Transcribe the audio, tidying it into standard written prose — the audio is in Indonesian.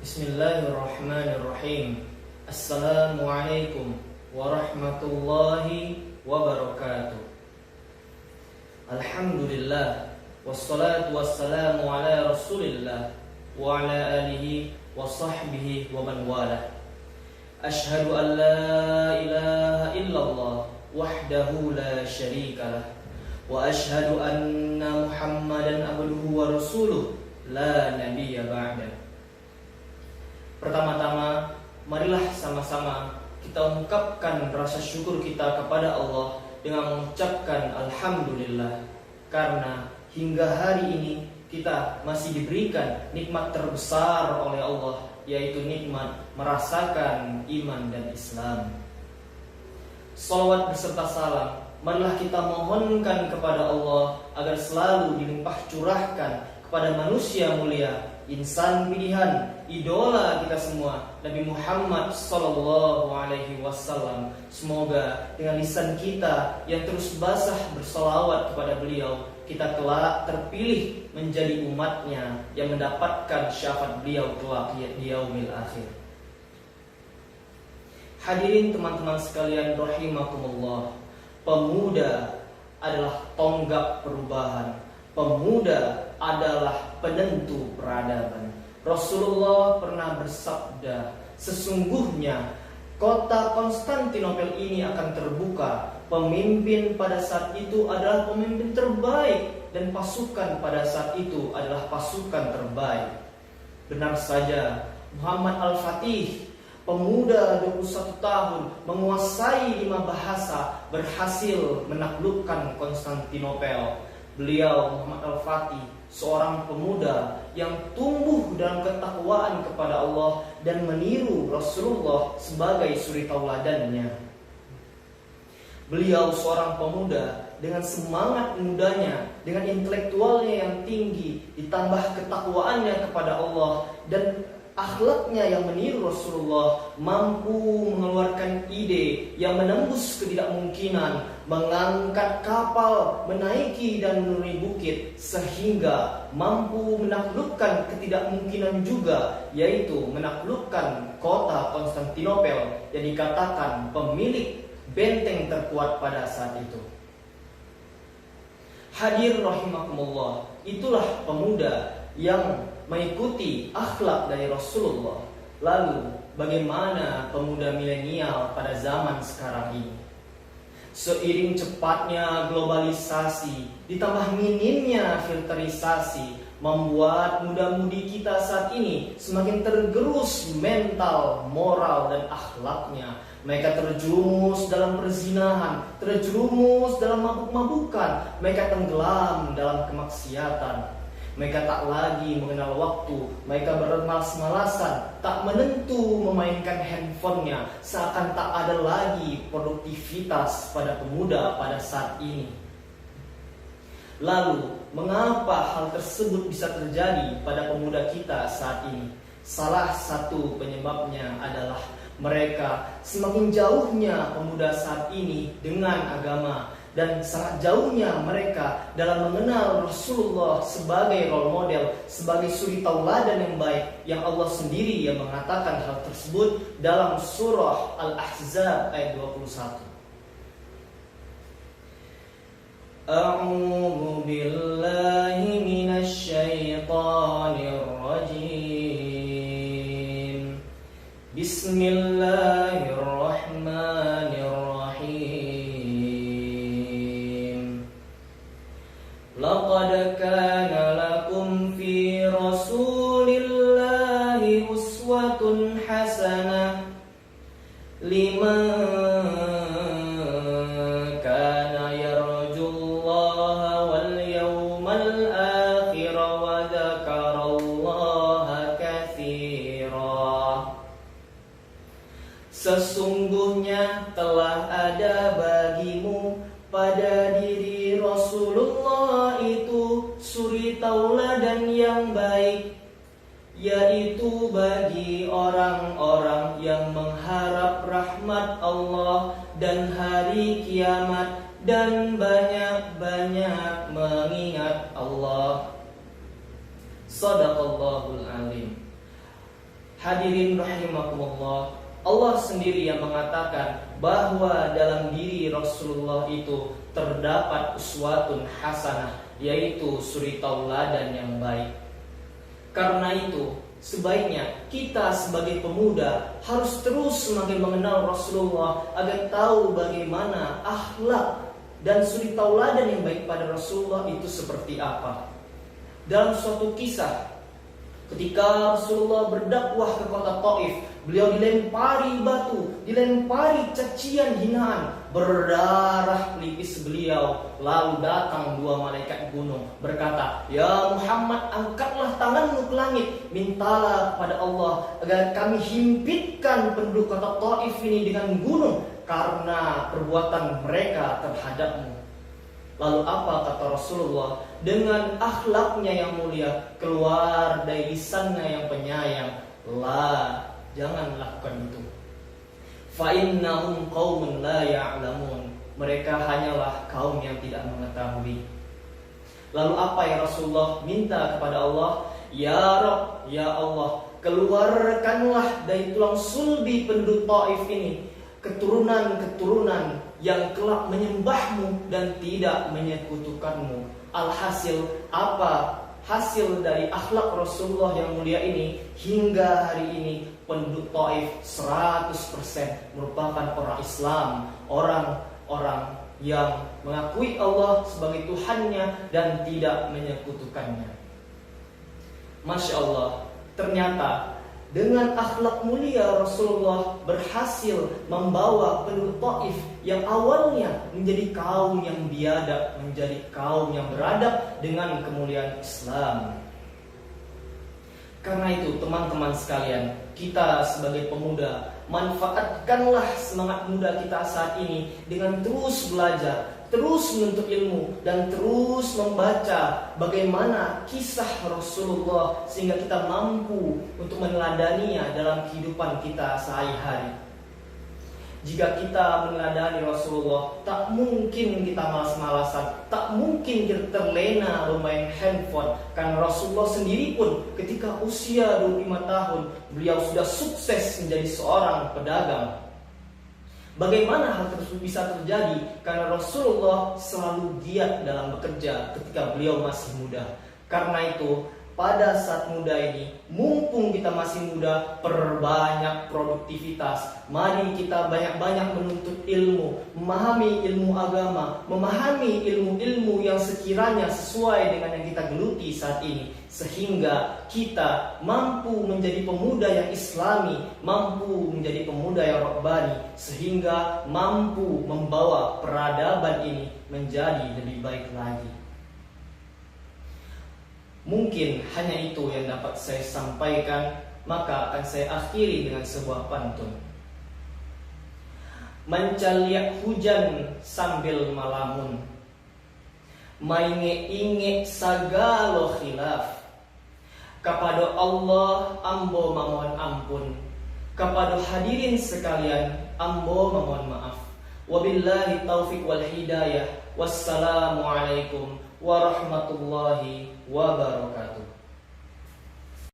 Bismillahirrahmanirrahim. Assalamualaikum warahmatullahi wabarakatuh. Alhamdulillah, wassalatu wassalamu ala rasulillah wa ala alihi wa sahbihi wa man wala. Ashhadu an la ilaha illallah wahdahu la syarika lah, wa ashhadu anna Muhammadan abduhu wa rasuluh la nabiyya ba'da. Pertama-tama, marilah sama-sama kita ungkapkan rasa syukur kita kepada Allah dengan mengucapkan Alhamdulillah, karena hingga hari ini kita masih diberikan nikmat terbesar oleh Allah, yaitu nikmat merasakan iman dan Islam. Salawat beserta salam marilah kita mohonkan kepada Allah agar selalu dilimpah curahkan kepada manusia mulia, insan pilihan, idola kita semua, Nabi Muhammad SAW. Semoga dengan lisan kita yang terus basah bersolawat kepada beliau, kita kelak terpilih menjadi umatnya yang mendapatkan syafaat beliau kelak di yaumil akhir. Hadirin teman-teman sekalian rahimakumullah, pemuda adalah tonggak perubahan. Pemuda adalah penentu peradaban. Rasulullah pernah bersabda, sesungguhnya kota Konstantinopel ini akan terbuka. Pemimpin pada saat itu adalah pemimpin terbaik, dan pasukan pada saat itu adalah pasukan terbaik. Benar saja, Muhammad Al-Fatih, pemuda 21 tahun, menguasai 5 bahasa, berhasil menaklukkan Konstantinopel. Beliau, Muhammad Al-Fatih, seorang pemuda yang tumbuh dalam ketakwaan kepada Allah dan meniru Rasulullah sebagai suri tauladannya. Beliau seorang pemuda dengan semangat mudanya, dengan intelektualnya yang tinggi, ditambah ketakwaannya kepada Allah dan akhlaknya yang meniru Rasulullah, mampu mengeluarkan ide yang menembus ketidakmungkinan, mengangkat kapal, menaiki dan menuruni bukit, sehingga mampu menaklukkan ketidakmungkinan juga, yaitu menaklukkan kota Konstantinopel yang dikatakan pemilik benteng terkuat pada saat itu. Hadir rahimakumullah, itulah pemuda yang mengikuti akhlak dari Rasulullah. Lalu bagaimana pemuda milenial pada zaman sekarang ini? Seiring cepatnya globalisasi ditambah minimnya filterisasi membuat muda-mudi kita saat ini semakin tergerus mental, moral dan akhlaknya. Mereka terjerumus dalam perzinahan, terjerumus dalam mabuk-mabukan, mereka tenggelam dalam kemaksiatan. Mereka tak lagi mengenal waktu, mereka bermalas-malasan, tak menentu memainkan handphonenya, seakan tak ada lagi produktivitas pada pemuda pada saat ini. Lalu, mengapa hal tersebut bisa terjadi pada pemuda kita saat ini? Salah satu penyebabnya adalah mereka semakin jauhnya pemuda saat ini dengan agama, dan sangat jauhnya mereka dalam mengenal Rasulullah sebagai role model, sebagai suri tauladan yang baik, yang Allah sendiri yang mengatakan hal tersebut dalam surah Al-Ahzab ayat 21. A'udzu billahi minasy syaithanir rajim. Bismillahirrahmanirrahim. Laqad kana lakum fi Rasulillahi uswatun hasanah liman kana yarjullaha wal yawmal akhir wa dzakarallaha katsira. Sesungguhnya telah ada bagimu pada diri Rasulullah itu suri tauladan yang baik, yaitu bagi orang-orang yang mengharap rahmat Allah dan hari kiamat dan banyak-banyak mengingat Allah. Shadaqallahul azim. Hadirin rahimakumullah, Allah sendiri yang mengatakan bahwa dalam diri Rasulullah itu terdapat uswatun hasanah, yaitu suri tauladan yang baik. Karena itu, sebaiknya kita sebagai pemuda harus terus semakin mengenal Rasulullah agar tahu bagaimana akhlak dan suri tauladan yang baik pada Rasulullah itu seperti apa. Dalam suatu kisah, ketika Rasulullah berdakwah ke kota Taif, beliau dilempari batu, dilempari cacian hinaan, berdarah pelipis beliau. Lalu datang dua malaikat gunung berkata, "Ya Muhammad, angkatlah tanganmu ke langit, mintalah kepada Allah agar kami himpitkan penduduk kota Taif ini dengan gunung karena perbuatan mereka terhadapmu." Lalu apa kata Rasulullah? Dengan akhlaknya yang mulia keluar dari lisannya yang penyayang, "La, jangan lakukan itu. Fa innahum qaumun la ya'lamun." Mereka hanyalah kaum yang tidak mengetahui. Lalu apa yang Rasulullah minta kepada Allah? "Ya Rabb, ya Allah, keluarkanlah dari tulang sulbi penduduk Taif ini keturunan-keturunan yang kelak menyembahmu dan tidak menyekutukanmu." Alhasil apa hasil dari akhlak Rasulullah yang mulia ini? Hingga hari ini penduduk Taif 100% merupakan orang Islam, orang-orang yang mengakui Allah sebagai Tuhannya dan tidak menyekutukannya. Masya Allah, ternyata dengan akhlak mulia Rasulullah berhasil membawa penduduk Taif yang awalnya menjadi kaum yang biadab menjadi kaum yang beradab dengan kemuliaan Islam. Karena itu teman-teman sekalian, kita sebagai pemuda manfaatkanlah semangat muda kita saat ini dengan terus belajar, terus menuntut ilmu, dan terus membaca bagaimana kisah Rasulullah sehingga kita mampu untuk meneladaninya dalam kehidupan kita sehari-hari. Jika kita meneladani Rasulullah, tak mungkin kita malas-malasan, tak mungkin kita terlena bermain handphone. Karena Rasulullah sendiri pun ketika usia 25 tahun, beliau sudah sukses menjadi seorang pedagang. Bagaimana hal tersebut bisa terjadi? Karena Rasulullah selalu giat dalam bekerja ketika beliau masih muda. Karena itu, pada saat muda ini, mumpung kita masih muda, perbanyak produktivitas. Mari kita banyak-banyak menuntut ilmu, memahami ilmu agama, memahami ilmu-ilmu yang sekiranya sesuai dengan yang kita geluti saat ini, sehingga kita mampu menjadi pemuda yang islami, mampu menjadi pemuda yang rabbani, sehingga mampu membawa peradaban ini menjadi lebih baik lagi. Mungkin hanya itu yang dapat saya sampaikan, maka akan saya akhiri dengan sebuah pantun. Mencaliak hujan sambil malamun, mainge-inge sagalo khilaf. Kepada Allah ambo memohon ampun, kepada hadirin sekalian ambo memohon maaf. Wabillahi taufiq wal hidayah. Wassalamualaikum warahmatullahi wabarakatuh.